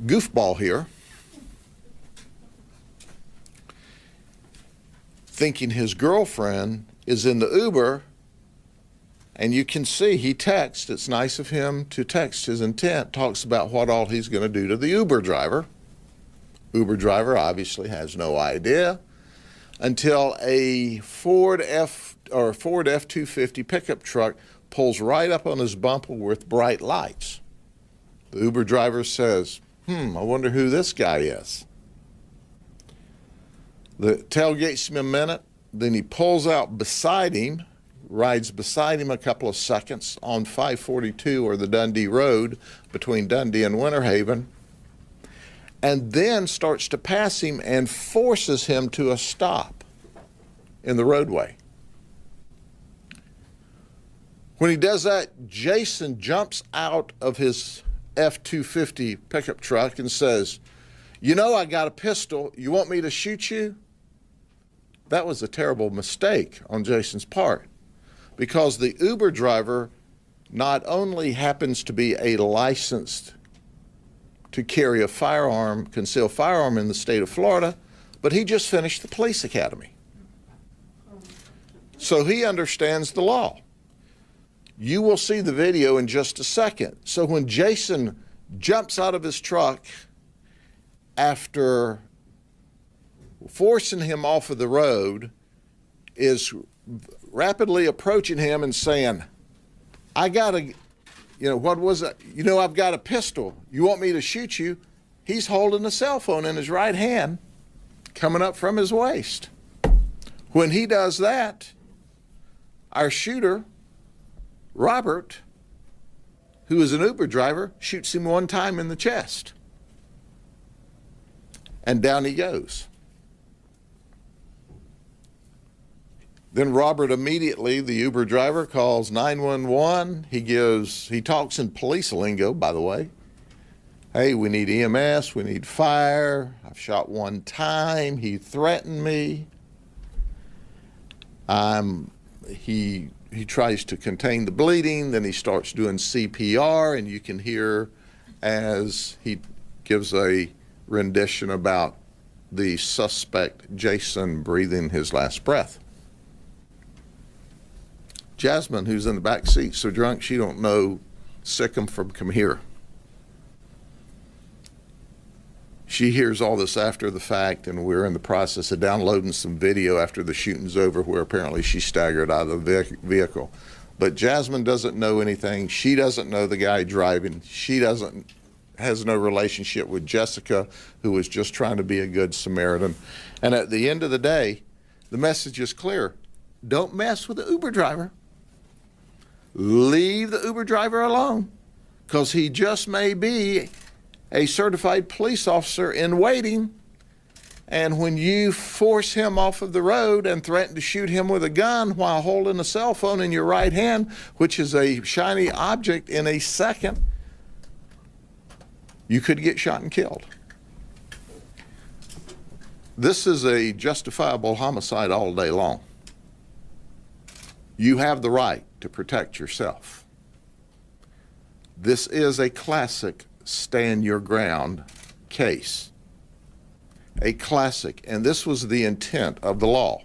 goofball here, thinking his girlfriend is in the Uber, and you can see he texts. It's nice of him to text. His intent talks about what all he's going to do to the Uber driver. Uber driver obviously has no idea until a Ford F-250 pickup truck pulls right up on his bumper with bright lights. The Uber driver says, I wonder who this guy is. The tailgates him a minute, then he pulls out beside him, rides beside him a couple of seconds on 542 or the Dundee Road between Dundee and Winter Haven, and then starts to pass him and forces him to a stop in the roadway. When he does that, Jason jumps out of his F-250 pickup truck and says, "You know, I got a pistol. You want me to shoot you?" That was a terrible mistake on Jason's part, because the Uber driver not only happens to be a licensed to carry a firearm, concealed firearm in the state of Florida, but he just finished the police academy. So he understands the law. You will see the video in just a second. So when Jason jumps out of his truck after forcing him off of the road, is rapidly approaching him and saying, I've got a pistol. You want me to shoot you? He's holding a cell phone in his right hand coming up from his waist. When he does that, our shooter, Robert, who is an Uber driver, shoots him one time in the chest. And down he goes. Then Robert immediately, the Uber driver, calls 911. He talks in police lingo, by the way. Hey, we need EMS, we need fire. I've shot one time. He threatened me. He tries to contain the bleeding. Then he starts doing CPR, and you can hear as he gives a rendition about the suspect, Jason, breathing his last breath. Jasmine, who's in the back seat, so drunk she don't know Sikkim from come here. She hears all this after the fact, and we're in the process of downloading some video after the shooting's over where apparently she staggered out of the vehicle. But Jasmine doesn't know anything. She doesn't know the guy driving. She has no relationship with Jessica, who was just trying to be a good Samaritan. And at the end of the day, the message is clear. Don't mess with the Uber driver. Leave the Uber driver alone, because he just may be a certified police officer in waiting, and when you force him off of the road and threaten to shoot him with a gun while holding a cell phone in your right hand, which is a shiny object, in a second, you could get shot and killed. This is a justifiable homicide all day long. You have the right to protect yourself. This is a classic stand your ground case. A classic, and this was the intent of the law.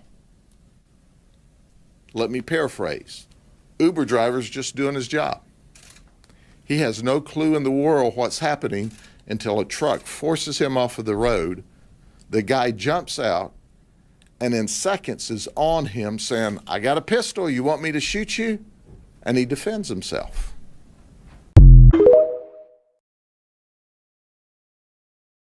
Let me paraphrase. Uber driver's just doing his job. He has no clue in the world what's happening until a truck forces him off of the road. The guy jumps out and in seconds is on him saying, I got a pistol, you want me to shoot you? And he defends himself.